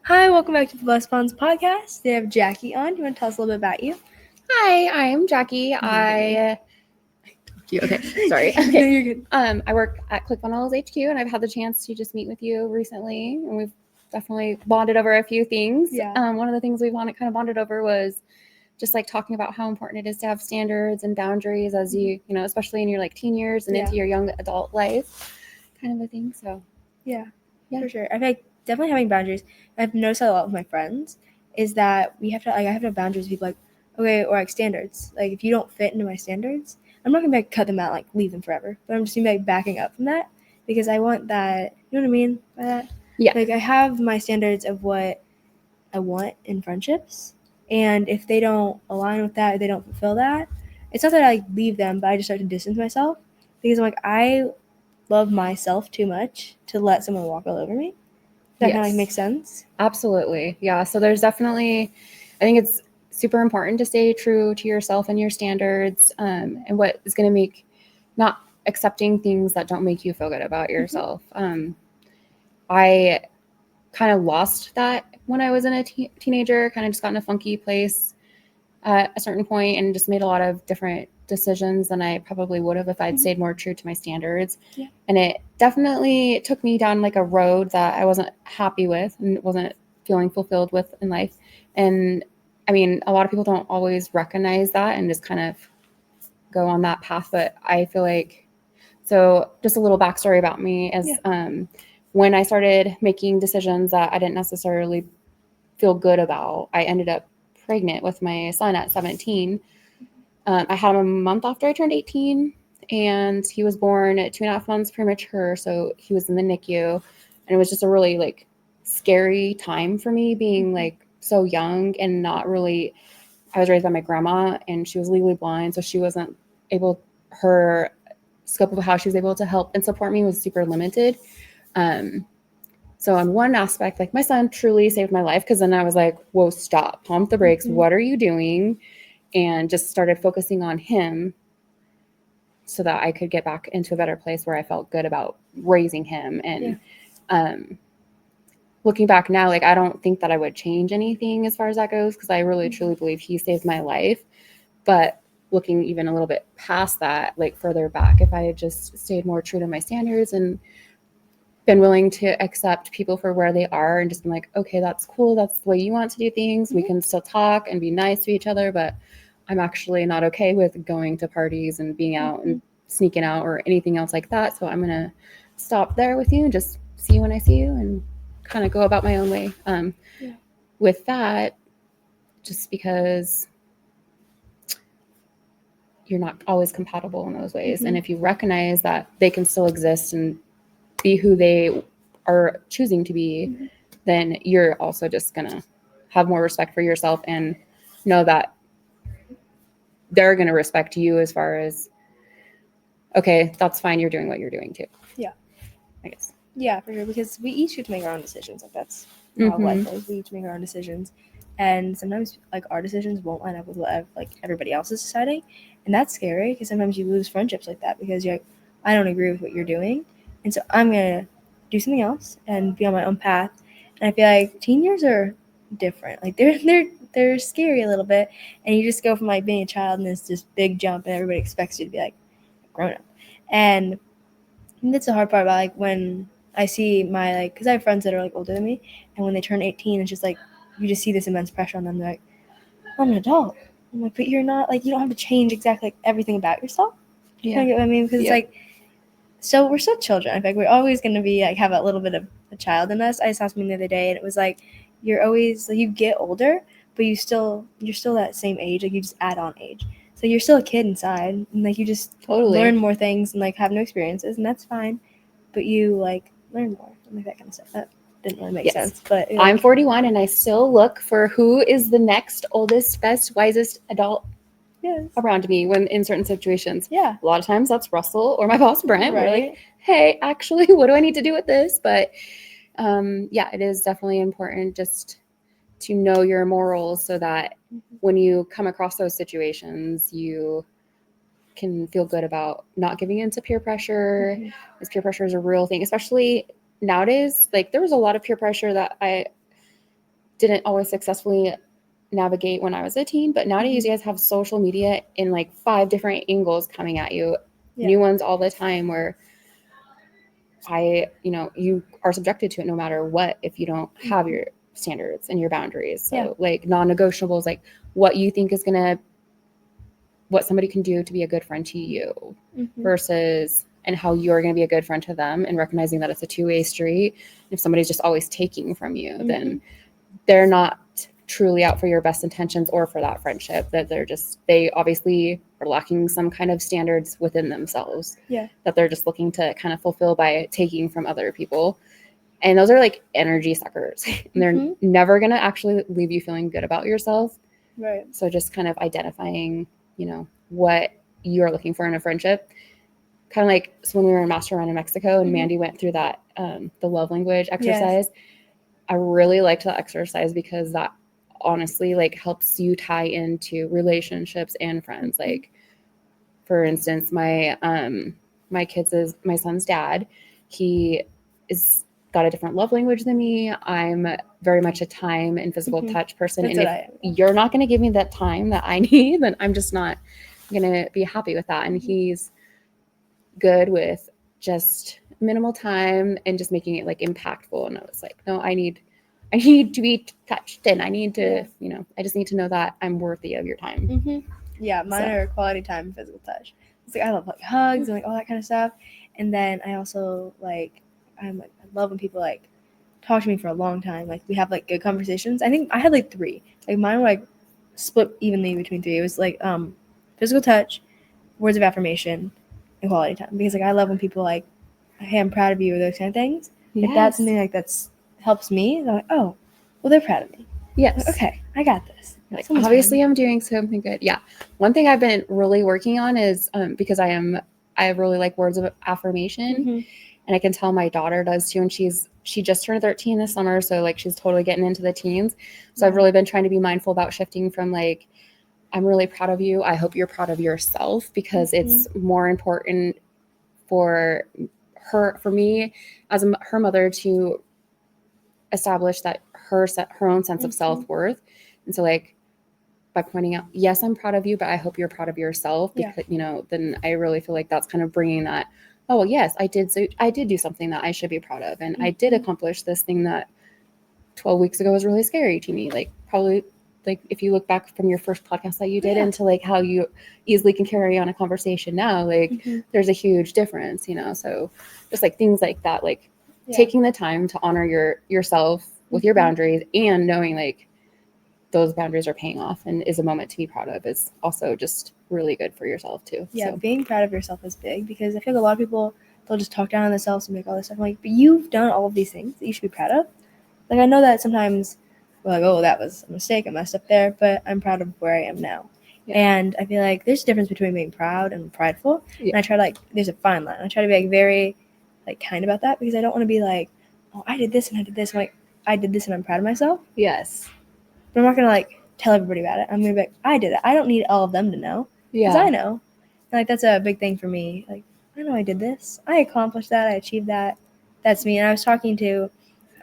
Hi, welcome back to the Blessed Bonds podcast. They have Jackie on. You want to tell us a little bit about you? Hi, I'm Jackie. Okay, sorry. Okay. No, you're good. I work at ClickFunnels HQ, and I've had the chance to just meet with you recently, and we've definitely bonded over a few things. Yeah. One of the things we bonded over was just like talking about how important it is to have standards and boundaries as you know, especially in your like teen years and into your young adult life, kind of a thing. So Yeah, Yeah. for sure. I feel like definitely having boundaries. I've noticed that a lot with my friends is that we have to I have to have boundaries with people like, okay, or like standards. Like if you don't fit into my standards, I'm not gonna be like cut them out, like leave them forever. But I'm just gonna be like backing up from that because I want that. You know what I mean by that? Yeah. Like I have my standards of what I want in friendships, and if they don't align with that, or they don't fulfill that, it's not that I leave them, but I just start to distance myself because I'm like I love myself too much to let someone walk all over me. That kind of like makes sense. Absolutely. Yeah. So there's definitely, I think it's super important to stay true to yourself and your standards, and what is going to make not accepting things that don't make you feel good about yourself. I kind of lost that when I was in a teenager, kind of just got in a funky place at a certain point and just made a lot of different decisions than I probably would have if I'd stayed more true to my standards. Yeah. And it definitely took me down like a road that I wasn't happy with and wasn't feeling fulfilled with in life. And I mean, a lot of people don't always recognize that and just kind of go on that path. But I feel like, so just a little backstory about me is when I started making decisions that I didn't necessarily feel good about, I ended up pregnant with my son at 17. I had him a month after I turned 18, and he was born at 2.5 months premature. So he was in the NICU, and it was just a really like scary time for me being like so young and not really. I was raised by my grandma, and she was legally blind, so she wasn't able. Her scope of how she was able to help and support me was super limited. Um, so on one aspect, like my son truly saved my life because then I was like, whoa, stop, pump the brakes. What are you doing? And just started focusing on him so that I could get back into a better place where I felt good about raising him. And looking back now, like I don't think that I would change anything as far as that goes because I really truly believe he saved my life. But looking even a little bit past that, like further back, if I had just stayed more true to my standards and been willing to accept people for where they are and just been like, okay, that's cool. That's the way you want to do things. We can still talk and be nice to each other, but I'm actually not okay with going to parties and being out and sneaking out or anything else like that. So I'm going to stop there with you and just see you when I see you and kind of go about my own way. With that, just because you're not always compatible in those ways. And if you recognize that they can still exist and be who they are choosing to be, then you're also just going to have more respect for yourself and know that they're going to respect you as far as, okay, that's fine. You're doing what you're doing too. Yeah. I guess. Yeah, for sure. Because we each get to make our own decisions. Like that's how life goes. We each make our own decisions, and sometimes like our decisions won't line up with what like everybody else is deciding, and that's scary because sometimes you lose friendships like that because you're like, I don't agree with what you're doing, and so I'm gonna do something else and be on my own path. And I feel like teen years are different. Like they're scary a little bit, and you just go from like being a child and it's this big jump, and everybody expects you to be like grown up, and that's the hard part about like when I see my like, because I have friends that are like older than me, and when they turn 18, it's just like you just see this immense pressure on them. They're like, I'm an adult. I'm like, but you're not. Like, you don't have to change exactly like, everything about yourself. You kind of get what I mean? Because it's like, so we're still children. I think we're always going to be like have a little bit of a child in us. I just asked me the other day, and it was like, you're always like you get older, but you're still that same age. Like you just add on age. So you're still a kid inside, and like you just learn more things and like have new experiences, and that's fine. But you like learn more and like that kind of stuff. That didn't really make sense. But like, I'm 41 and I still look for who is the next oldest, best, wisest adult around me when in certain situations. Yeah. A lot of times that's Russell or my boss Brent. Right. We're like, hey, actually, what do I need to do with this? But yeah, it is definitely important just to know your morals so that when you come across those situations, you can feel good about not giving in to peer pressure. Because peer pressure is a real thing, especially nowadays. Like there was a lot of peer pressure that I didn't always successfully navigate when I was a teen, but nowadays you guys have social media in like 5 different angles coming at you, new ones all the time, where you are subjected to it no matter what if you don't have your standards and your boundaries. So like non-negotiables, like what you think is what somebody can do to be a good friend to you versus and how you're going to be a good friend to them, and recognizing that it's a two-way street. If somebody's just always taking from you, then they're not truly out for your best intentions or for that friendship, that they obviously are lacking some kind of standards within themselves that they're just looking to kind of fulfill by taking from other people. And those are like energy suckers, and they're never going to actually leave you feeling good about yourself. Right. So just kind of identifying, what you're looking for in a friendship. Kind of like when we were in Mastermind in Mexico and Mandy went through that, the love language exercise. I really liked that exercise because that honestly like helps you tie into relationships and friends. Like, for instance, my son's dad, he is got a different love language than me. I'm very much a time and physical touch person. That's and if you're not going to give me that time that I need, then I'm just not going to be happy with that. And he's good with just minimal time and just making it like impactful. And I was like, no, I need to be touched, and I need to, I just need to know that I'm worthy of your time. Yeah, mine are quality time and physical touch. It's like I love like hugs and like all that kind of stuff. And then I also I love when people like talk to me for a long time. Like we have like good conversations. I think I had like 3. Like mine were like split evenly between 3. It was like physical touch, words of affirmation, and quality time. Because like I love when people like, hey, I'm proud of you, or those kind of things. Yes. If that's something like that's helps me, I'm like, oh, well, they're proud of me. Yes. Like, okay, I got this. Like, obviously I'm doing something good. Yeah. One thing I've been really working on is because I really like words of affirmation, and I can tell my daughter does too. And she just turned 13 this summer. So like she's totally getting into the teens. So I've really been trying to be mindful about shifting from like, I'm really proud of you. I hope you're proud of yourself, because it's more important for me as her mother to establish that her own sense of self-worth. And so like by pointing out, yes, I'm proud of you, but I hope you're proud of yourself, because then I really feel like that's kind of bringing that, oh well, yes, I did do something that I should be proud of, and I did accomplish this thing that 12 weeks ago was really scary to me. Like probably like if you look back from your first podcast that you did into like how you easily can carry on a conversation now, like there's a huge difference, so just like things like that, like taking the time to honor yourself with your boundaries, and knowing like those boundaries are paying off and is a moment to be proud of, is also just really good for yourself too. Yeah, so being proud of yourself is big, because I feel like a lot of people, they'll just talk down on themselves and make all this stuff. I'm like, but you've done all of these things that you should be proud of. Like I know that sometimes we're like, oh, that was a mistake, I messed up there, but I'm proud of where I am now. And I feel like there's a difference between being proud and prideful. And I try to there's a fine line. I try to be like very kind about that, because I don't want to be like, oh, I did this and I did this. I'm like, I did this and I'm proud of myself. Yes. But I'm not going to tell everybody about it. I'm going to be like, I did it. I don't need all of them to know. Because I know. And that's a big thing for me. Like, I know I did this. I accomplished that. I achieved that. That's me. And I was talking to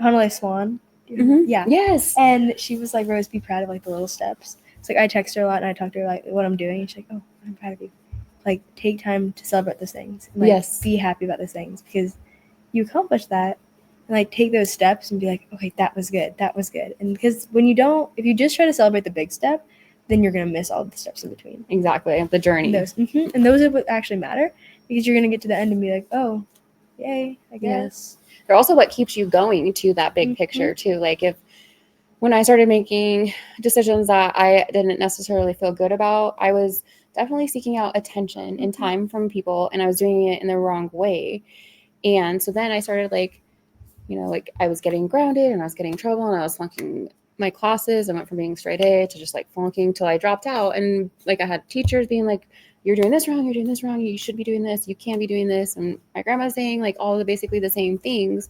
Hanalei Swan. Yeah. Yes. And she was like, Rose, be proud of the little steps. It's I text her a lot, and I talk to her what I'm doing. And she's like, oh, I'm proud of you. Take time to celebrate those things. And, be happy about those things, because you accomplished that. And take those steps and be like, okay, that was good. That was good. And because if you just try to celebrate the big step, then you're going to miss all the steps in between. Exactly. The journey. And those are what actually matter, because you're going to get to the end and be like, oh, yay, I guess. They're also what keeps you going to that big picture too. Like when I started making decisions that I didn't necessarily feel good about, I was definitely seeking out attention and time from people, and I was doing it in the wrong way. And so then I started I was getting grounded, and I was getting in trouble, and I was flunking my classes. I went from being straight A to just flunking till I dropped out. And I had teachers being like, you're doing this wrong, you should be doing this, you can't be doing this. And my grandma saying all basically the same things.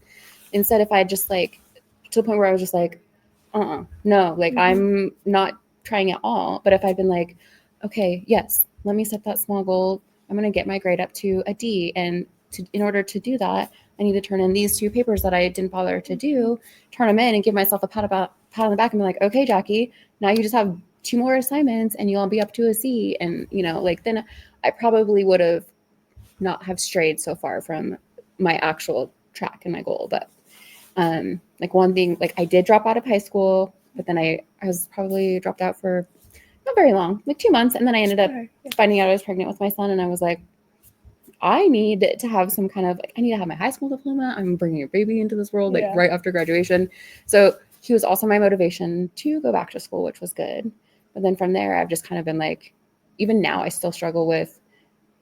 Instead, if I just to the point where I was just no, I'm not trying at all. But if I'd been okay, yes, let me set that small goal. I'm going to get my grade up to a D. And in order to do that, I need to turn in these 2 papers that I didn't bother to do, turn them in and give myself a pat on the back and be like, okay, Jackie, now you just have 2 more assignments and you'll be up to a C. And, like then I probably would have not have strayed so far from my actual track and my goal. But like one thing, like I did drop out of high school, but then I was probably dropped out for not very long, like 2 months. And then I ended up finding out I was pregnant with my son. And I was like, I need to have some kind of, like, I need to have my high school diploma. I'm bringing a baby into this world, like right after graduation. So he was also my motivation to go back to school, which was good. But then from there, I've just kind of been like, even now I still struggle with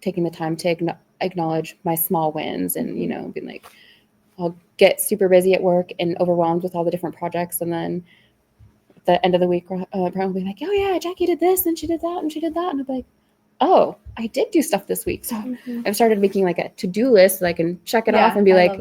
taking the time to acknowledge my small wins and, being like, I'll get super busy at work and overwhelmed with all the different projects. And then at the end of the week, probably like, oh yeah, Jackie did this and she did that and she did that. And I'm like, oh, I did do stuff this week. So I've started making like a to-do list so I can check it off and be like,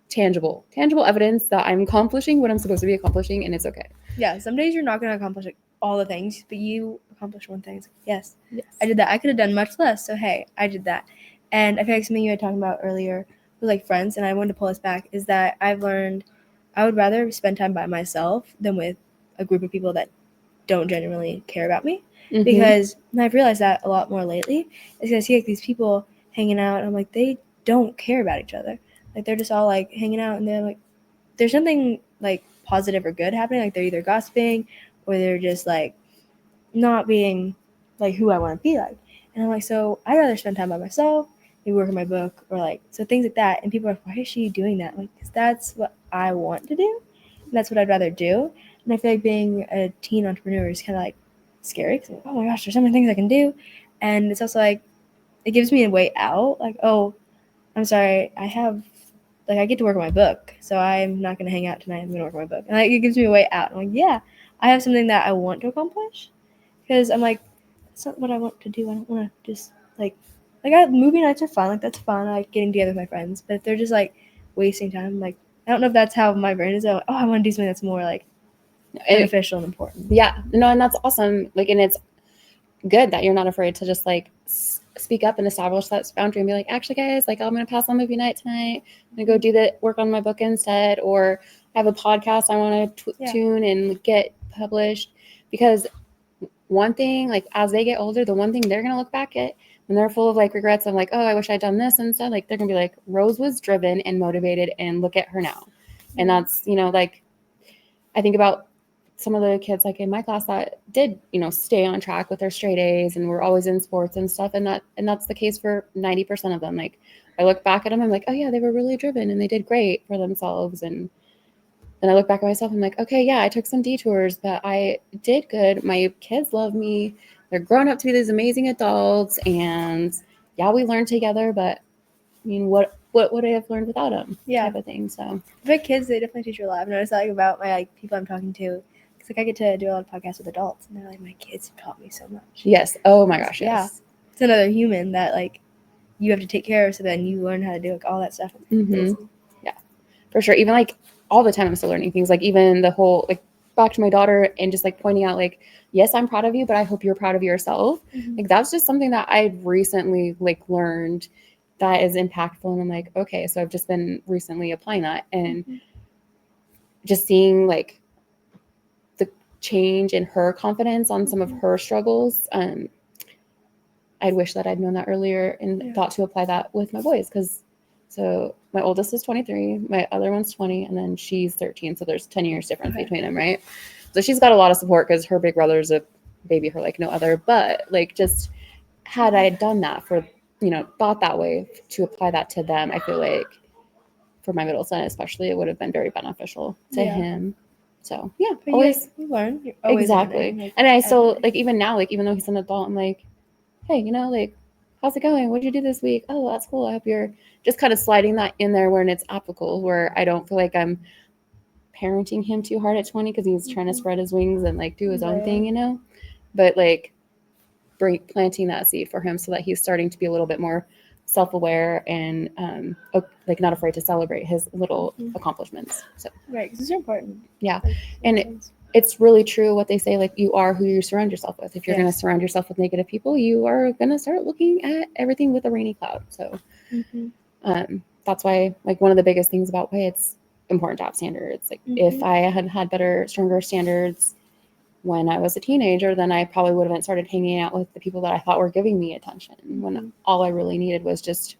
tangible evidence that I'm accomplishing what I'm supposed to be accomplishing, and it's okay. Yeah, some days you're not going to accomplish all the things, but you accomplish one thing. It's like, yes, I did that. I could have done much less. So, hey, I did that. And I feel like something you were talking about earlier with like friends, and I wanted to pull us back, is that I've learned I would rather spend time by myself than with a group of people that don't genuinely care about me. Because I've realized that a lot more lately. Is because I see like these people hanging out, and I'm like, they don't care about each other. Like they're just all like hanging out, and they're like, there's nothing like positive or good happening. Like they're either gossiping or they're just like not being like who I want to be like. And I'm like, so I'd rather spend time by myself, maybe work on my book, or like so things like that. And people are like, why is she doing that? Like, because that's what I want to do, and that's what I'd rather do. And I feel like being a teen entrepreneur is kind of like scary because like, oh my gosh, there's so many things I can do, and it's also like it gives me a way out. Like, oh, I'm sorry, I get to work on my book, so I'm not going to hang out tonight. I'm going to work on my book. And like, it gives me a way out. I'm like, yeah, I have something that I want to accomplish. Because I'm like, that's not what I want to do. I don't want to just, movie nights are fun. Like, that's fun. I like getting together with my friends. But if they're just, like, wasting time, like, I don't know if that's how my brain is. I'm like, oh, I want to do something that's more, like, beneficial and important. Yeah. No, and that's awesome. Like, and it's good that you're not afraid to just, like, speak up and establish that boundary and be like, actually, guys, like, I'm going to pass on movie night tonight. I'm going to go do the work on my book instead, or I have a podcast I want to tune and get published. Because one thing, like, as they get older, the one thing they're going to look back at when they're full of like regrets of like, oh, I wish I'd done this instead, like, they're going to be like, Rose was driven and motivated and look at her now. And that's, like, I think about some of the kids like in my class that did, stay on track with their straight A's and were always in sports and stuff. And that's the case for 90% of them. Like, I look back at them, I'm like, oh yeah, they were really driven and they did great for themselves. And then I look back at myself, I'm like, okay, yeah, I took some detours, but I did good. My kids love me. They're grown up to be these amazing adults. And yeah, we learned together, but I mean, what would I have learned without them? Yeah. Type of thing. So but kids, they definitely teach you a lot. I've noticed that about my like people I'm talking to. It's like I get to do a lot of podcasts with adults, and they're like, my kids have taught me so much. Yes. Oh my gosh. Yes. Yeah. It's another human that like you have to take care of, so then you learn how to do like all that stuff. Mm-hmm. Yeah, for sure. Even like all the time, I'm still learning things. Like even the whole like back to my daughter and just like pointing out like, yes, I'm proud of you, but I hope you're proud of yourself. Mm-hmm. Like that's just something that I've recently like learned that is impactful. And I'm like, okay, so I've just been recently applying that and just seeing like the change in her confidence on some of her struggles. I'd wish that I'd known that earlier and thought to apply that with my boys. So my oldest is 23, my other one's 20, and then she's 13. So there's 10 years difference between them, right? So she's got a lot of support because her big brother's a baby her like no other. But like just had I done that for, thought that way to apply that to them, I feel like for my middle son especially, it would have been very beneficial to him. So yeah, but always you learn. You're always exactly. Like, and I still like even now, like even though he's an adult, I'm like, hey, like, how's it going? What'd you do this week? Oh, that's cool. I hope you're just kind of sliding that in there when it's applicable, where I don't feel like I'm parenting him too hard at 20 because he's trying to spread his wings and like do his own thing, but like planting that seed for him so that he's starting to be a little bit more self-aware and like not afraid to celebrate his little accomplishments. So right, because it's important. Yeah, and it's really true what they say, like you are who you surround yourself with. If you're going to surround yourself with negative people, you are going to start looking at everything with a rainy cloud. So that's why, like, one of the biggest things about why it's important to have standards. Like, if I had better, stronger standards when I was a teenager, then I probably would have started hanging out with the people that I thought were giving me attention, when all I really needed was just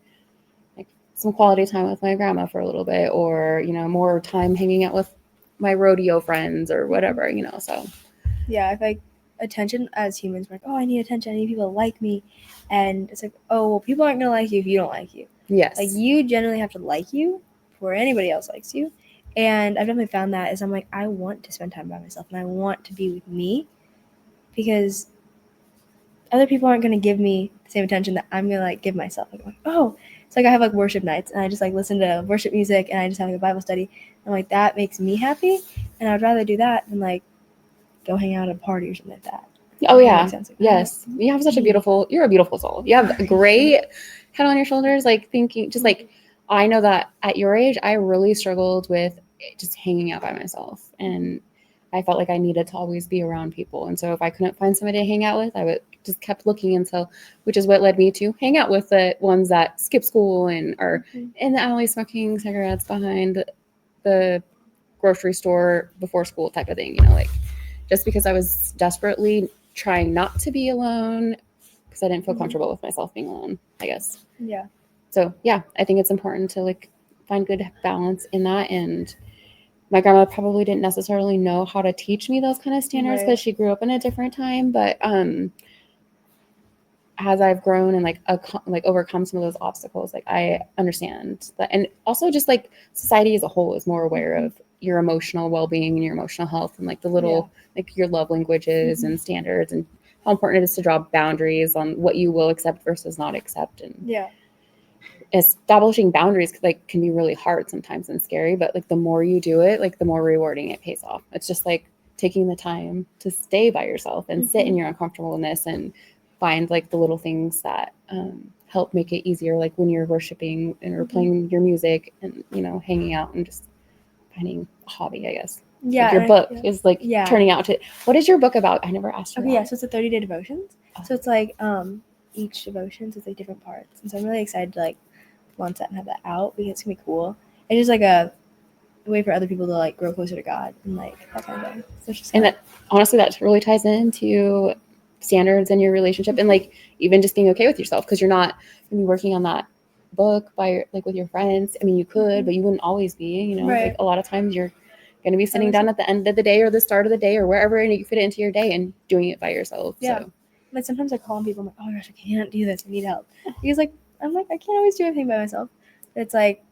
like some quality time with my grandma for a little bit, or, you know, more time hanging out with my rodeo friends or whatever, you know. So yeah, I feel like attention as humans, we're like, oh, I need attention, I need people to like me. And it's like, oh, well, people aren't gonna like you if you don't like you. yes, Like, you generally have to like you before anybody else likes you. And I've definitely found that, is I'm like, I want to spend time by myself and I want to be with me, because other people aren't going to give me the same attention that I'm going to like give myself. Like, I'm like, oh, it's like I have like worship nights and I just like listen to worship music and I just have like a Bible study. And like, that makes me happy. And I would rather do that than like go hang out at a party or something like that. oh That yeah, makes sense. Like, yes, you have such a beautiful, you're a beautiful soul. You have a great head on your shoulders, like thinking, just like, I know that at your age, I really struggled with just hanging out by myself, and I felt like I needed to always be around people. And so if I couldn't find somebody to hang out with, I would just kept looking until, which is what led me to hang out with the ones that skip school and are in the alley smoking cigarettes behind the grocery store before school type of thing, you know, like, just because I was desperately trying not to be alone because I didn't feel comfortable with myself being alone, I guess. Yeah. So yeah, I think it's important to like find good balance in that. And my grandma probably didn't necessarily know how to teach me those kind of standards because she grew up in a different time. But as I've grown and like overcome some of those obstacles, like I understand that. And also just like society as a whole is more aware of your emotional well-being and your emotional health, and like the little like your love languages and standards, and how important it is to draw boundaries on what you will accept versus not accept. And establishing boundaries like can be really hard sometimes and scary, but like the more you do it, like the more rewarding it pays off. It's just like taking the time to stay by yourself and sit in your uncomfortableness and find like the little things that help make it easier, like when you're worshiping and or playing your music and, you know, hanging out and just finding a hobby, I guess. Yeah. Like your book is like turning out to, what is your book about? I never asked you. Okay, yeah, so it's a 30-day devotions. So it's like each devotions is like different parts. And so I'm really excited to like launch that and have that out, because it's gonna be cool. It's just like a way for other people to like grow closer to God and like that kind of thing. So it's just and that honestly that really ties into standards in your relationship, and like even just being okay with yourself, because you're not gonna be working on that book by like with your friends. I mean, you could, but you wouldn't always be, you know, like a lot of times you're going to be sitting down at the end of the day or the start of the day or wherever, and you fit it into your day and doing it by yourself. So like sometimes I call on people, I'm like, oh my gosh, I can't do this, I need help, because like I'm like, I can't always do anything by myself. But it's like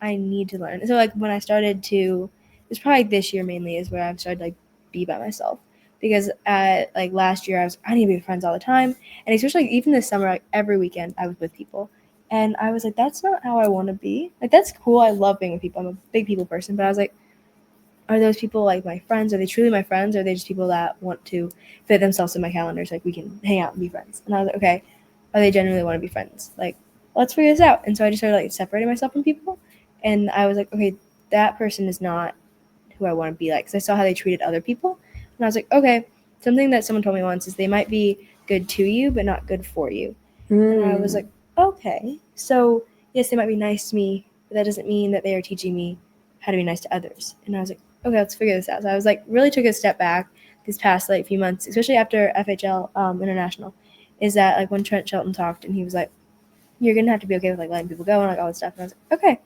I need to learn. So like when I started to, it's probably this year mainly is where I've started to like be by myself, because like last year I need to be with friends all the time, and especially like, even this summer, like every weekend I was with people, and I was like, that's not how I want to be. Like, that's cool, I love being with people, I'm a big people person, but I was like, are those people like my friends? Are they truly my friends? Or are they just people that want to fit themselves in my calendar so like we can hang out and be friends? And I was like, okay, are they genuinely want to be friends? Like, let's figure this out. And so I just started like separating myself from people, and I was like, okay, that person is not who I want to be like, because I saw how they treated other people, and I was like, okay, something that someone told me once is they might be good to you but not good for you. And I was like, okay, so yes, they might be nice to me, but that doesn't mean that they are teaching me how to be nice to others. And I was like, okay, let's figure this out. So I was like, really took a step back these past like few months, especially after FHL International, is that like when Trent Shelton talked and he was like, you're gonna have to be okay with like letting people go and like all this stuff. And I was like, okay,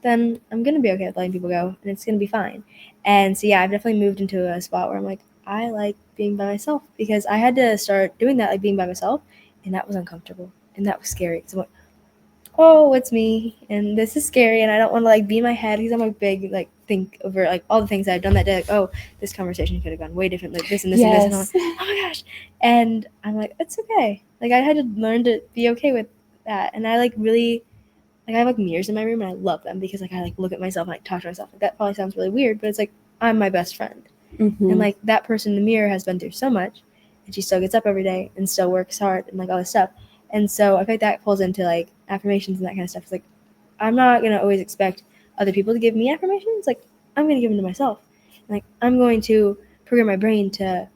then I'm gonna be okay with letting people go and it's gonna be fine. And so yeah, I've definitely moved into a spot where I'm like, I like being by myself, because I had to start doing that, like being by myself, and that was uncomfortable and that was scary. Because I'm like, oh, it's me, and this is scary, and I don't want to like be in my head, because I'm like big like think over like all the things I've done that day, like, oh, this conversation could have gone way different, like this and this and this, and I'm like, oh my gosh, and I'm like, it's okay. Like I had to learn to be okay with that, and I like really like I have like mirrors in my room and I love them, because like I like look at myself and like talk to myself. Like that probably sounds really weird, but it's like I'm my best friend, and like that person in the mirror has been through so much, and she still gets up every day and still works hard and like all this stuff. And so I feel like that pulls into like affirmations and that kind of stuff. It's like I'm not gonna always expect other people to give me affirmations. Like I'm gonna give them to myself. Like I'm going to program my brain to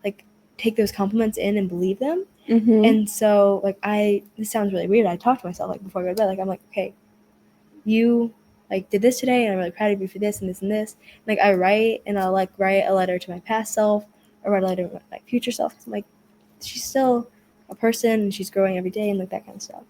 like take those compliments in and believe them. And so like this sounds really weird. I talk to myself like before I go to bed. Like I'm like, okay, you like did this today, and I'm really proud of you for this and this and this. Like I write, and I'll like write a letter to my past self or write a letter to my future self. I'm like, she's still a person and she's growing every day and like that kind of stuff.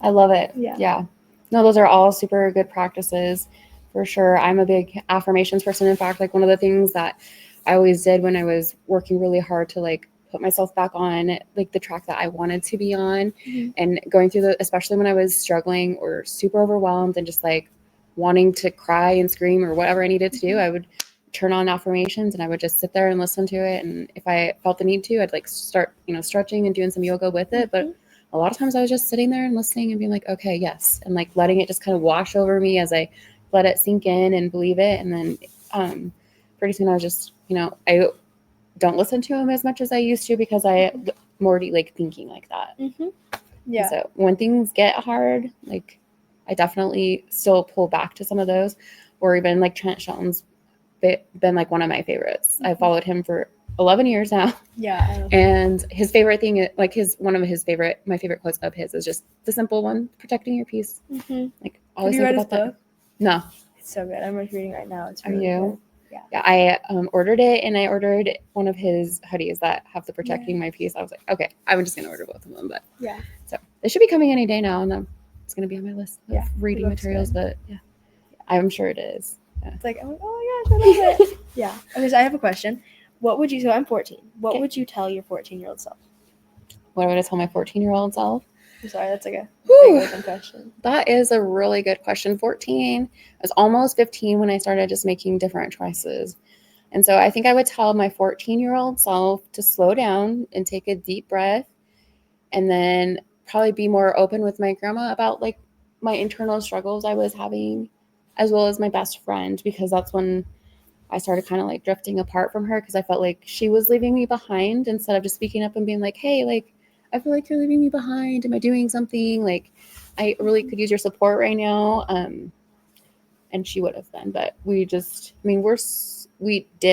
I love it. Yeah. No, those are all super good practices for sure. I'm a big affirmations person. In fact, like one of the things that I always did when I was working really hard to like put myself back on like the track that I wanted to be on, and going through especially when I was struggling or super overwhelmed and just like wanting to cry and scream or whatever I needed to do, I would turn on affirmations and I would just sit there and listen to it. And if I felt the need to, I'd like start, stretching and doing some yoga with it. But a lot of times I was just sitting there and listening and being like, okay, yes. And like letting it just kind of wash over me as I let it sink in and believe it. And then pretty soon I was just, I don't listen to them as much as I used to because I'm already like thinking like that. Yeah. And so when things get hard, like I definitely still pull back to some of those, or even like Trent Shelton's been like one of my favorites. I followed him for 11 years now. Yeah. And his favorite thing, like my favorite quotes of his is just the simple one: protecting your peace. Like always Have you think read about his that. book? No. It's so good. I'm reading right now. It's Are really you? good. Yeah, I ordered it, and I ordered one of his hoodies that have the protecting my peace. I was like, okay, I'm just gonna order both of them. But yeah, so they should be coming any day now, and it's gonna be on my list of reading materials. Good. But I'm sure it is. Yeah. It's like, oh my gosh, I love it. Yeah. Okay, so I have a question. So I'm 14. What would you tell your 14-year-old self? What would I tell my 14-year-old self? I'm sorry, that's like a big open question. That is a really good question. 14, I was almost 15 when I started just making different choices. And so I think I would tell my 14-year-old self to slow down and take a deep breath, and then probably be more open with my grandma about like my internal struggles I was having, as well as my best friend, because that's when I started kind of like drifting apart from her because I felt like she was leaving me behind instead of just speaking up and being like, hey, like, I feel like you're leaving me behind. Am I doing something? Like, I really could use your support right now. And she would have been, but we did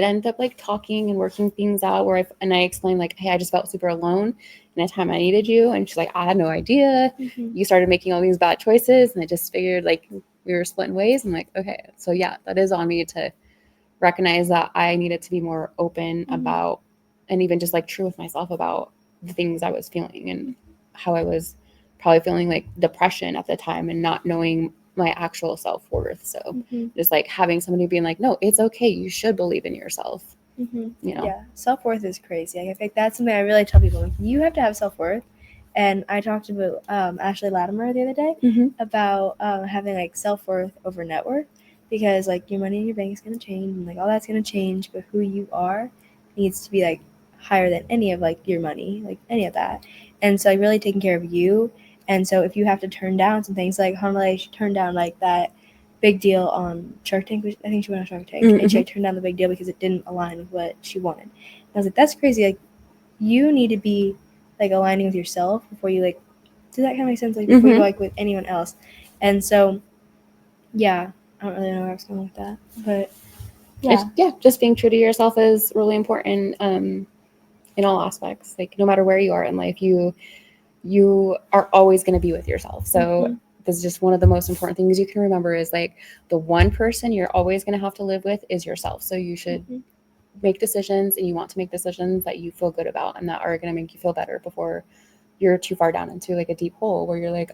end up like talking and working things out where I explained like, hey, I just felt super alone in a time I needed you. And she's like, I had no idea. You started making all these bad choices. And I just figured like we were splitting ways. I'm like, okay, so yeah, that is on me to recognize that I needed to be more open about, and even just like true with myself about the things I was feeling and how I was probably feeling like depression at the time and not knowing my actual self-worth. So just like having somebody being like, no, it's okay. You should believe in yourself. Yeah. Self-worth is crazy. I think that's something I really tell people. Like, you have to have self-worth. And I talked about Ashley Latimer the other day about having like self-worth over net worth, because like your money in your bank is going to change and like all that's going to change, but who you are needs to be like higher than any of like your money, like any of that. And so like really taking care of you. And so if you have to turn down some things, like Harmony, she turned down like that big deal on Shark Tank. I think she went on Shark Tank, and she like, turned down the big deal because it didn't align with what she wanted. And I was like, that's crazy. Like, you need to be like aligning with yourself before you like. Does that kind of make sense? Like before you like with anyone else. And so, yeah, I don't really know where I was going with that, but yeah, just being true to yourself is really important in all aspects. Like no matter where you are in life, you are always going to be with yourself. So this is just one of the most important things you can remember is like the one person you're always going to have to live with is yourself. So you should make decisions, and you want to make decisions that you feel good about and that are going to make you feel better before you're too far down into like a deep hole where you're like,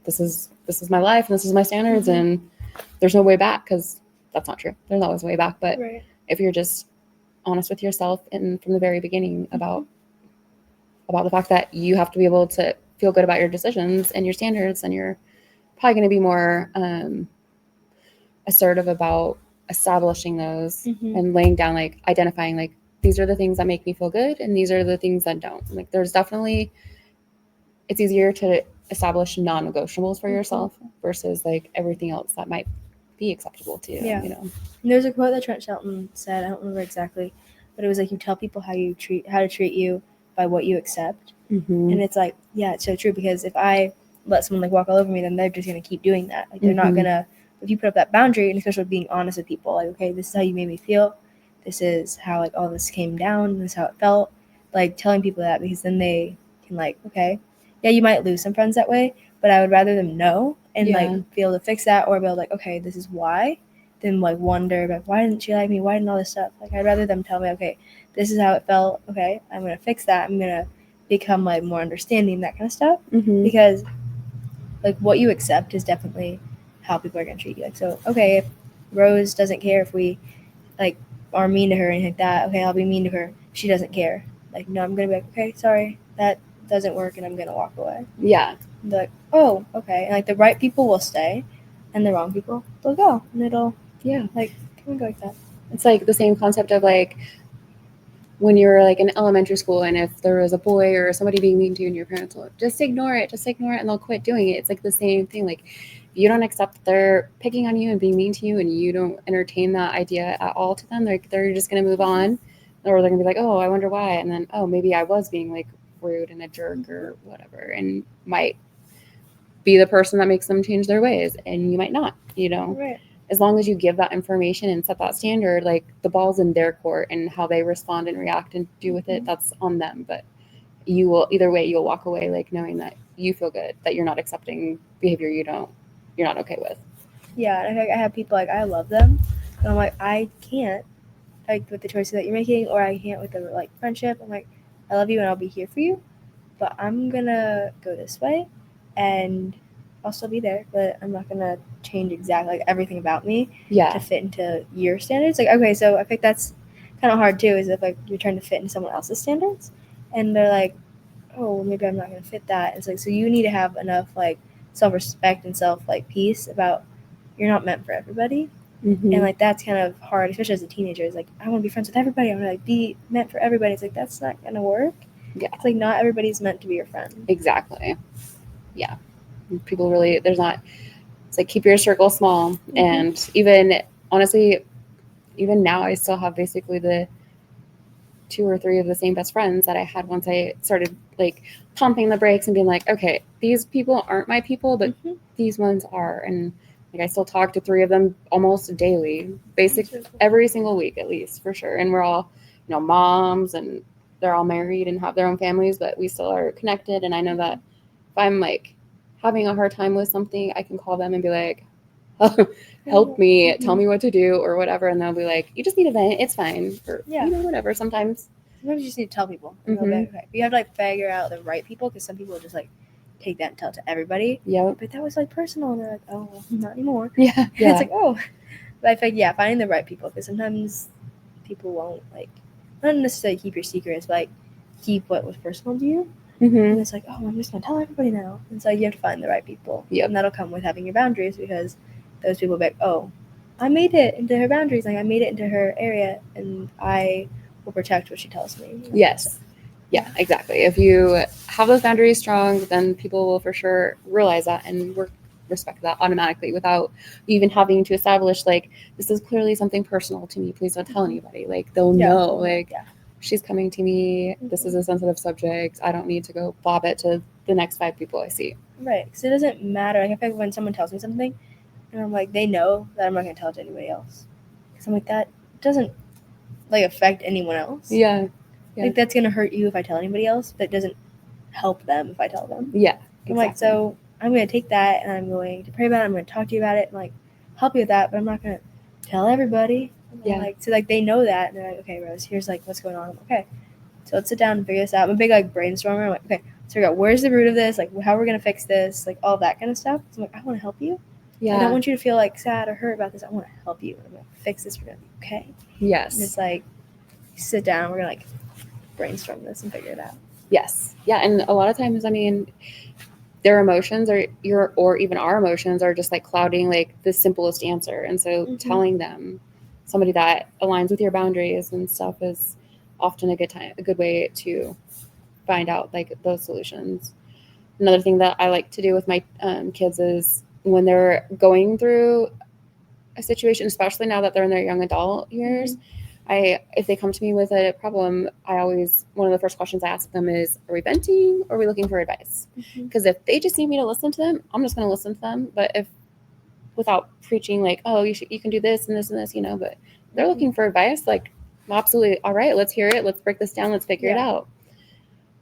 this is my life and this is my standards and there's no way back, because that's not true. There's always a way back. But if you're just honest with yourself and from the very beginning about the fact that you have to be able to feel good about your decisions and your standards, and you're probably going to be more assertive about establishing those and laying down, like identifying like these are the things that make me feel good and these are the things that don't. Like there's definitely, it's easier to establish non-negotiables for yourself versus like everything else that might be acceptable to you. You know, and there's a quote that Trent Shelton said, I don't remember exactly, but it was like, you tell people how to treat you by what you accept. And it's like, yeah, it's so true, because if I let someone like walk all over me, then they're just going to keep doing that. Like they're not going to, if you put up that boundary, and especially being honest with people, like, okay, this is how you made me feel, this is how like all this came down, this is how it felt, like telling people that, because then they can like, okay, yeah, you might lose some friends that way, but I would rather them know and Yeah. like be able to fix that, or be able to like, okay, this is why, than like wonder like, why didn't she like me? Why didn't all this stuff? Like, I'd rather them tell me, okay, this is how it felt. Okay, I'm gonna fix that. I'm gonna become like more understanding, that kind of stuff. Because like what you accept is definitely how people are gonna treat you. Like, so okay, if Rose doesn't care if we like are mean to her or anything like that, okay, I'll be mean to her. She doesn't care. Like, no, I'm gonna be like, okay, sorry, that doesn't work, and I'm gonna walk away. Yeah. And be like, oh, okay. And like the right people will stay, and the wrong people they'll go, and it'll like kind of go like that. It's like the same concept of like when you're like in elementary school, and if there was a boy or somebody being mean to you, and your parents will just ignore it, and they'll quit doing it. It's like the same thing. Like, if you don't accept that they're picking on you and being mean to you, and you don't entertain that idea at all to them, like they're just gonna move on, or they're gonna be like, oh, I wonder why, and then, oh, maybe I was being like rude and a jerk or whatever, and might be the person that makes them change their ways, and you might not, Right. as long as you give that information and set that standard, like the ball's in their court, and how they respond and react and do with it, that's on them. But you will, either way, you'll walk away like knowing that you feel good, that you're not accepting behavior you're not okay with. Yeah, and I have people like, I love them, but I'm like, I can't, like, with the choices that you're making, or I can't with the like friendship. I'm like, I love you and I'll be here for you, but I'm gonna go this way, and I'll still be there, but I'm not gonna change exactly like everything about me to fit into your standards. Like, okay, so I think that's kind of hard too, is if like you're trying to fit into someone else's standards, and they're like, oh, well, maybe I'm not gonna fit that. It's like, so you need to have enough like self-respect and self like peace about you're not meant for everybody. And like that's kind of hard, especially as a teenager. It's like, I want to be friends with everybody, I want to like be meant for everybody. It's like, that's not gonna work. It's like, not everybody's meant to be your friend. Exactly. Yeah. People really, it's like, keep your circle small. And even honestly, even now, I still have basically the 2 or 3 of the same best friends that I had once I started like pumping the brakes and being like, okay, these people aren't my people, but these ones are. And like, I still talk to 3 of them almost daily, every single week at least, for sure. And we're all, moms, and they're all married and have their own families, but we still are connected. And I know that if I'm like having a hard time with something, I can call them and be like, help me, tell me what to do or whatever, and they'll be like, you just need a vent, it's fine, or whatever. Sometimes you just need to tell people, and they'll be like, okay. But you have to like figure out the right people, because some people just like take that and tell it to everybody. But that was like personal, and they're like, oh, well, not anymore. It's like, oh. But I think, finding the right people, because sometimes people won't like, not necessarily keep your secrets, but like keep what was personal to you. And it's like, oh, I'm just gonna tell everybody now. And so you have to find the right people. And that'll come with having your boundaries, because those people will be like, oh, I made it into her boundaries, like I made it into her area, and I will protect what she tells me. Yes. Yeah, exactly. If you have those boundaries strong, then people will for sure realize that and respect that automatically, without even having to establish like, this is clearly something personal to me, please don't tell anybody. Like, they'll know, like, she's coming to me, this is a sensitive subject, I don't need to go bob it to the next 5 people I see. Right, because it doesn't matter. Like, I feel like when someone tells me something, and I'm like, they know that I'm not going to tell it to anybody else, because I'm like, that doesn't like affect anyone else. Like, that's going to hurt you if I tell anybody else, but it doesn't help them if I tell them. I'm like, so I'm going to take that, and I'm going to pray about it, I'm going to talk to you about it, and like help you with that, but I'm not going to tell everybody. Like, so like they know that, and they're like, okay, Rose, here's like what's going on. I'm like, okay, so let's sit down and figure this out. I'm a big like brainstormer. I'm like, okay, let's figure out where's the root of this, like how we're gonna fix this, like all that kind of stuff. So I'm like, I want to help you. I don't want you to feel like sad or hurt about this. I want to help you. I'm gonna fix this. We're gonna be okay. And it's like, sit down. We're gonna like brainstorm this and figure it out. Yeah, and a lot of times, I mean, their emotions or even our emotions are just like clouding like the simplest answer, and so telling them somebody that aligns with your boundaries and stuff is often a good way to find out like those solutions. Another thing that I like to do with my kids is when they're going through a situation, especially now that they're in their young adult years, if they come to me with a problem, one of the first questions I ask them is, are we venting or are we looking for advice? Because if they just need me to listen to them, I'm just going to listen to them. But if, without preaching like, oh, you can do this and this and this, but they're looking for advice, like, absolutely, all right, let's hear it, let's break this down, let's figure it out.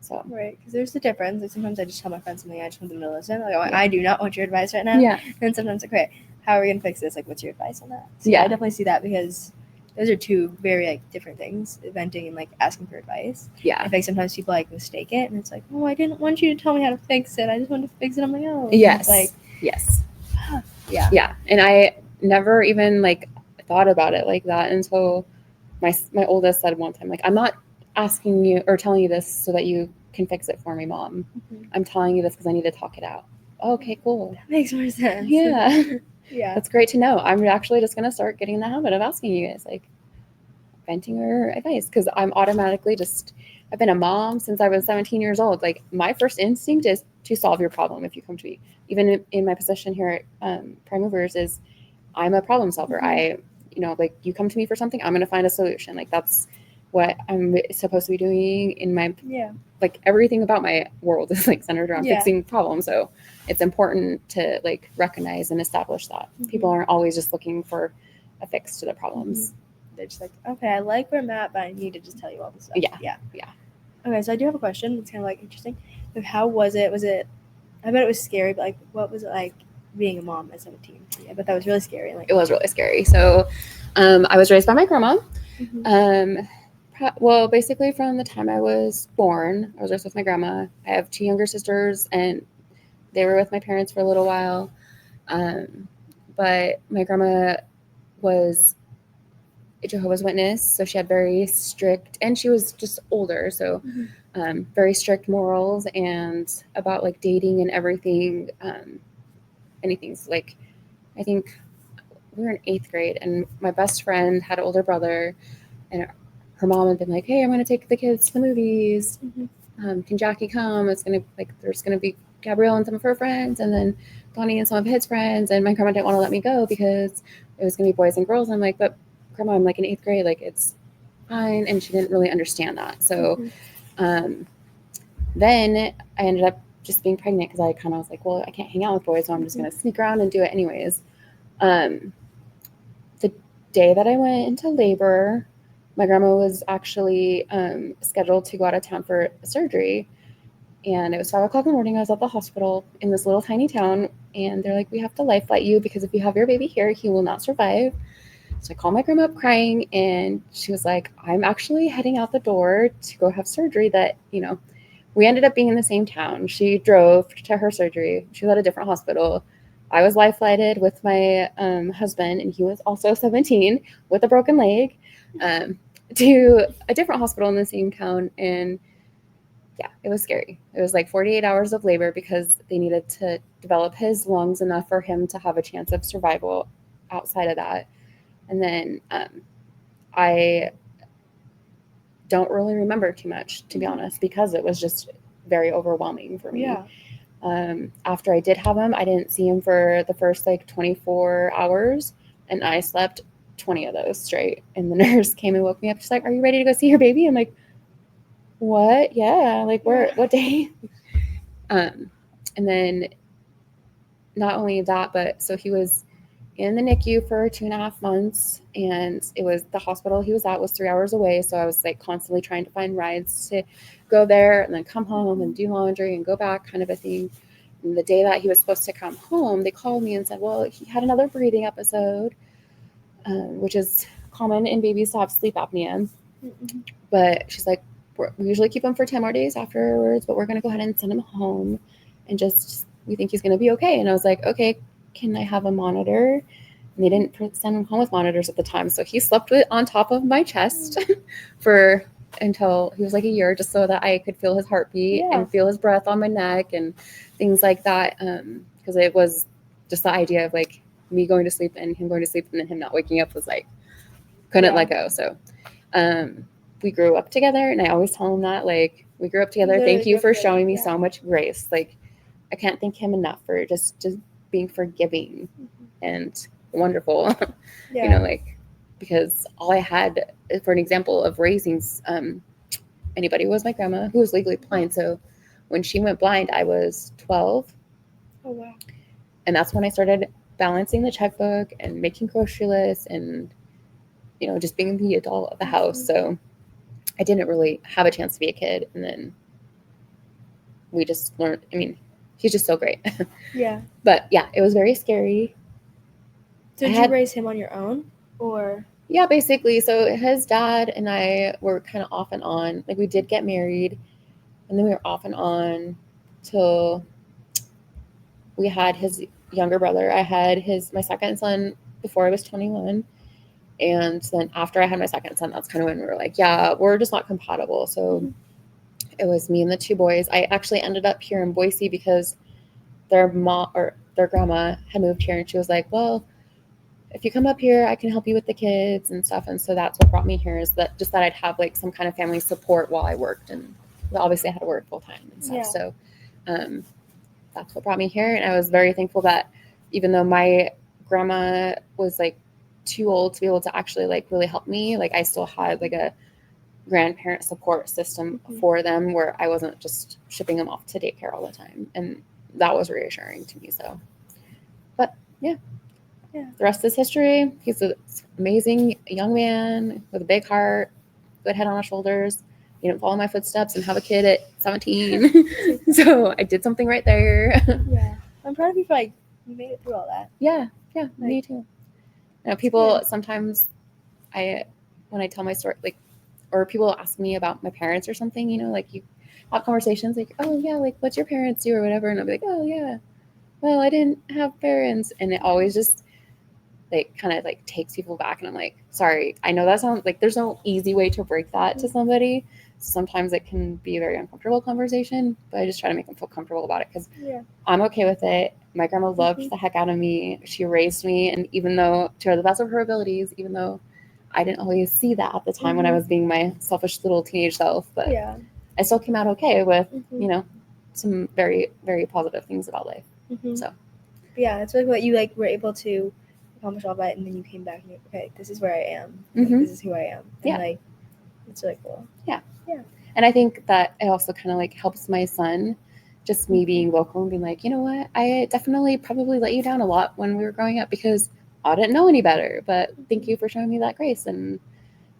So Right, because there's the difference. Like sometimes I just tell my friends something, I just want them to listen. Like, oh, Yeah. I do not want your advice right now. yeah, And sometimes like, okay, how are we gonna fix this? Like, what's your advice on that? So Yeah. I definitely see that because those are two very like different things, venting and like asking for advice. yeah, I think sometimes people like mistake it, and it's like, oh, I didn't want you to tell me how to fix it. I just wanted to fix it on my own. yes, Like, yes, yeah, yeah. And I never even like thought about it like that until my oldest said one time, like, I'm not asking you or telling you this so that you can fix it for me, Mom. Mhm. I'm telling you this because I need to talk it out. Okay, cool. That makes more sense. Yeah. Yeah. That's great to know. I'm actually just going to start getting in the habit of asking you guys, like, venting or advice, because I'm automatically just, I've been a mom since I was 17 years old. Like, my first instinct is to solve your problem if you come to me. Even in my position here at Prime Movers is I'm a problem solver. Mhm. Like, you come to me for something, I'm going to find a solution. Like, that's what I'm supposed to be doing in my, Yeah. like, everything about my world is like centered around Yeah. fixing problems. So it's important to like recognize and establish that people aren't always just looking for a fix to the problems. They're just like, okay, I like where I'm at, but I need to just tell you all this stuff. Yeah. Yeah. Yeah. Okay, so I do have a question. It's kind of like interesting. Like, how was it? Was it? I bet it was scary, but like, what was it like being a mom at 17? I bet that was really scary. Like, It was really scary. So I was raised by my grandma. Well, basically from the time I was born, I was raised with my grandma. I have two younger sisters, and they were with my parents for a little while. But my grandma was a Jehovah's Witness, so she had very strict, and she was just older, so very strict morals and about like dating and everything. Anything's like, I think we were in 8th grade, and my best friend had an older brother, and her mom had been like, "Hey, I'm going to take the kids to the movies. Can Jackie come? It's gonna like there's gonna be Gabrielle and some of her friends, and then Donnie and some of his friends." And my grandma didn't want to let me go because it was gonna be boys and girls. And I'm like, "But grandma, I'm like in 8th grade, like it's fine." And she didn't really understand that. So then I ended up just being pregnant because I kind of was like, "Well, I can't hang out with boys, so I'm just gonna sneak around and do it anyways." The day that I went into labor, my grandma was actually scheduled to go out of town for a surgery. And it was 5 o'clock in the morning. I was at the hospital in this little tiny town. And they're like, "We have to life flight you because if you have your baby here, he will not survive." So I called my grandma up crying. And she was like, "I'm actually heading out the door to go have surgery." We ended up being in the same town. She drove to her surgery. She was at a different hospital. I was life flighted with my husband, and he was also 17 with a broken leg, to a different hospital in the same town. And yeah, it was scary. It was like 48 hours of labor because they needed to develop his lungs enough for him to have a chance of survival outside of that. And then I don't really remember too much, to be honest, because it was just very overwhelming for me. Yeah. After I did have him, I didn't see him for the first like 24 hours, and I slept 20 of those straight. And the nurse came and woke me up. She's like, "Are you ready to go see your baby?" I'm like, "What? Yeah. Like, where? What day?" And then not only that, but so he was in the NICU for 2.5 months, and it was the hospital he was at was 3 hours away. So I was like constantly trying to find rides to go there and then come home and do laundry and go back, kind of a thing. And the day that he was supposed to come home, they called me and said, "Well, he had another breathing episode," which is common in babies to have sleep apnea. But she's like, "We usually keep him for 10 more days afterwards, but we're going to go ahead and send him home, and just we think he's going to be okay." And I was like, "Okay, can I have a monitor?" And they didn't send him home with monitors at the time, so he slept on top of my chest for until he was like a year, just so that I could feel his heartbeat and feel his breath on my neck and things like that. Because it was just the idea of like me going to sleep and him going to sleep and then him not waking up was like couldn't let go. So we grew up together, and I always tell him that, like, we grew up together. Thank you for showing me so much grace. Like, I can't thank him enough for just being forgiving and wonderful. Like, because all I had for an example of raising anybody was my grandma, who was legally blind. So when she went blind, I was 12. Oh, wow. And that's when I started balancing the checkbook and making grocery lists and, just being the adult of the house. So I didn't really have a chance to be a kid. And then we just learned. I mean, he's just so great. Yeah. But yeah, it was very scary. So did you raise him on your own, or? Yeah, basically. So his dad and I were kind of off and on. Like we did get married, and then we were off and on till we had his younger brother. I had my second son before I was 21. And then after I had my second son, that's kind of when we were like, yeah, we're just not compatible. So it was me and the two boys. I actually ended up here in Boise because their mom or their grandma had moved here, and she was like, well, if you come up here, I can help you with the kids and stuff. And so that's what brought me here, is that just that I'd have like some kind of family support while I worked. And obviously I had to work full time and stuff. Yeah. So that's what brought me here. And I was very thankful that even though my grandma was like too old to be able to actually like really help me, like I still had like a grandparent support system for them where I wasn't just shipping them off to daycare all the time. And that was reassuring to me. So, but yeah. The rest is history. He's an amazing young man with a big heart, good head on his shoulders. He didn't follow my footsteps and have a kid at 17. So I did something right there. Yeah. I'm proud of you for like you made it through all that. Yeah, me too. People sometimes when I tell my story, like, or people ask me about my parents or something, like you have conversations like, oh yeah, like what's your parents do or whatever, and I'll be like, oh yeah, well I didn't have parents, and it always just like kind of like takes people back, and I'm like, sorry, I know that sounds like there's no easy way to break that to somebody. Sometimes it can be a very uncomfortable conversation, but I just try to make them feel comfortable about it because I'm okay with it. My grandma loved the heck out of me. She raised me, and even though to the best of her abilities, even though I didn't always see that at the time when I was being my selfish little teenage self, but I still came out okay with some very, very positive things about life. So yeah, it's like what you like were able to accomplish all that, and then you came back and you're okay, this is where I am. Like, this is who I am. And like it's really cool. Yeah. And I think that it also kind of like helps my son, just me being vocal and being like, you know what, I definitely probably let you down a lot when we were growing up because I didn't know any better, but thank you for showing me that grace, and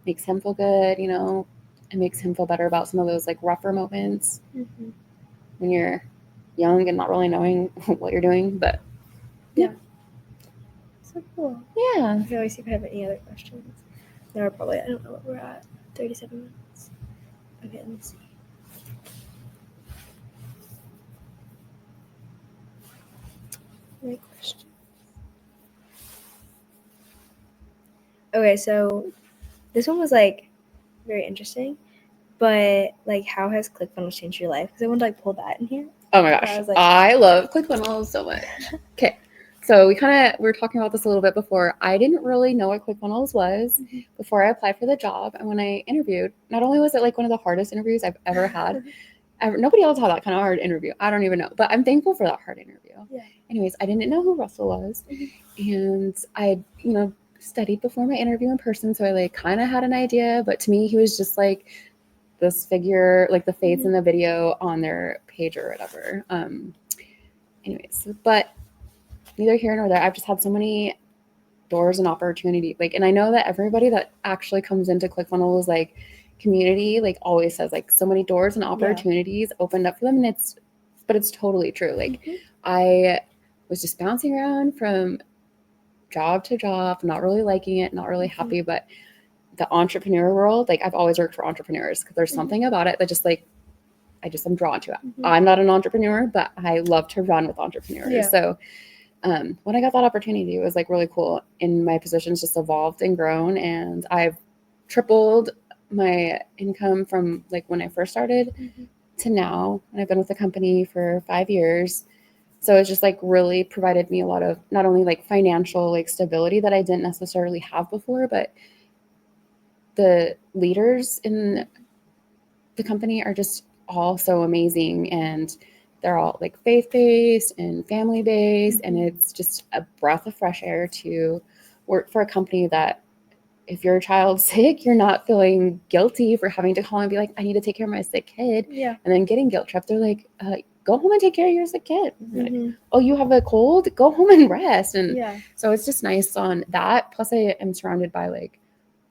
makes him feel good, it makes him feel better about some of those like rougher moments when you're young and not really knowing what you're doing. But yeah. So cool. Yeah. I can always see if I have any other questions. No, probably, I don't know what we're at. 37 minutes. Okay, let me see. Any questions? Okay, so this one was like very interesting, but like how has ClickFunnels changed your life? Because I wanted to like pull that in here. Oh my gosh, I love ClickFunnels so much. Okay, so we were talking about this a little bit before. I didn't really know what ClickFunnels was before I applied for the job, and when I interviewed, not only was it like one of the hardest interviews I've ever had. Nobody else had that kind of hard interview. I don't even know, but I'm thankful for that hard interview. Yeah. Anyways, I didn't know who Russell was, and I, studied before my interview in person, so I like kind of had an idea. But to me, he was just like this figure, like the face in the video on their page or whatever. Anyways, but neither here nor there. I've just had so many doors and opportunity. Like, and I know that everybody that actually comes into ClickFunnels like community like always says like so many doors and opportunities opened up for them, and it's totally true. Like I was just bouncing around from job to job, not really liking it, not really happy, but the entrepreneur world, like I've always worked for entrepreneurs because there's something about it that just like I'm drawn to it. I'm not an entrepreneur, but I love to run with entrepreneurs. So when I got that opportunity, it was like really cool, and my positions just evolved and grown, and I've tripled my income from like when I first started to now, and I've been with the company for 5 years. So it's just like really provided me a lot of not only like financial like stability that I didn't necessarily have before, but the leaders in the company are just all so amazing, and they're all like faith-based and family-based, and it's just a breath of fresh air to work for a company that if your child's sick, you're not feeling guilty for having to call and be like, I need to take care of my sick kid. And then getting guilt tripped. They're like, go home and take care of your sick kid. Like, oh, you have a cold? Go home and rest. And so it's just nice on that. Plus I am surrounded by like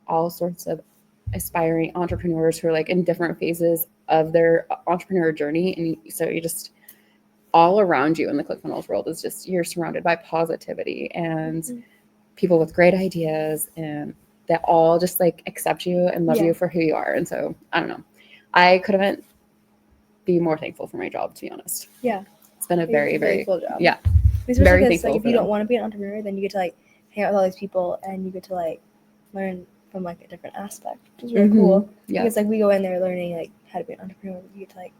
all sorts of aspiring entrepreneurs who are like in different phases of their entrepreneur journey. And so you just all around you in the ClickFunnels world is just, you're surrounded by positivity and people with great ideas, and that all just like accept you and love you for who you are. And so I don't know, I couldn't be more thankful for my job, to be honest. Yeah, it's been a very, very cool job. Yeah, especially very because thankful like if for you them. don't want to be an entrepreneur, then you get to like hang out with all these people and you get to like learn from like a different aspect, which is really cool. Yeah, because like we go in there learning like how to be an entrepreneur, you get to like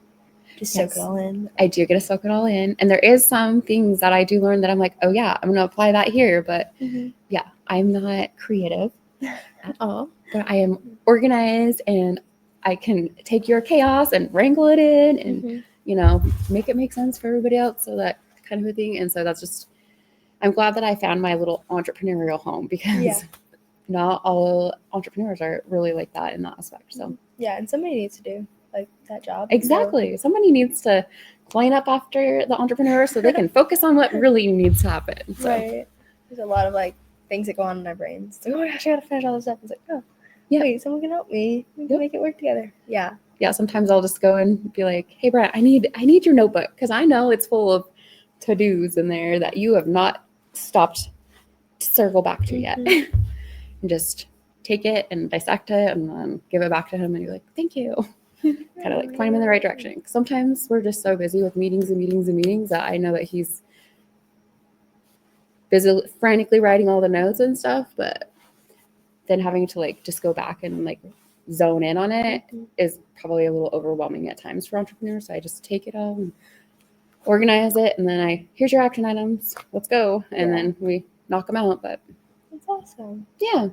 just soak it all in. I do get to soak it all in, and there is some things that I do learn that I'm like, oh yeah, I'm gonna apply that here. But yeah, I'm not creative at all, but I am organized, and I can take your chaos and wrangle it in and you know, make it make sense for everybody else, so that kind of a thing. And so that's just, I'm glad that I found my little entrepreneurial home, because not all entrepreneurs are really like that in that aspect. So yeah, and somebody needs to do like that job. Exactly. So somebody needs to clean up after the entrepreneur so they can focus on what really needs to happen. So. Right. There's a lot of like things that go on in our brains. It's like, oh my gosh, I gotta finish all this stuff. It's like, oh, wait, someone can help me. We can make it work together. Yeah. Yeah. Sometimes I'll just go and be like, hey, Brett, I need your notebook, because I know it's full of to-dos in there that you have not stopped to circle back to yet. And just take it and dissect it and then give it back to him, and you're like, thank you. Kind of like point him in the right direction. Sometimes we're just so busy with meetings and meetings and meetings that I know that he's busy frantically writing all the notes and stuff, but then having to like just go back and like zone in on it is probably a little overwhelming at times for entrepreneurs. So I just take it all and organize it, and then here's your action items, let's go, and then we knock them out. But that's awesome. Yeah.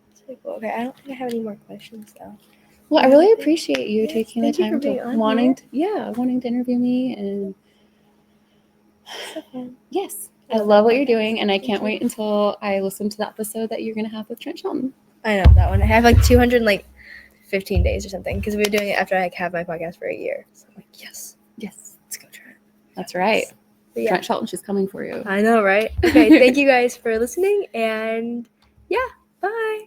That's really cool. Okay, I don't think I have any more questions though. Well, I really appreciate you taking the time to wanting to interview me, and yes, I love what you're doing, and I can't wait until I listen to the episode that you're gonna have with Trent Shelton. I know that one. I have like 215 days or something, because we were doing it after I have my podcast for a year. So I'm like, yes, let's go, Trent. That's right. Trent Shelton, she's coming for you. I know, right? Okay, thank you guys for listening, and yeah, bye.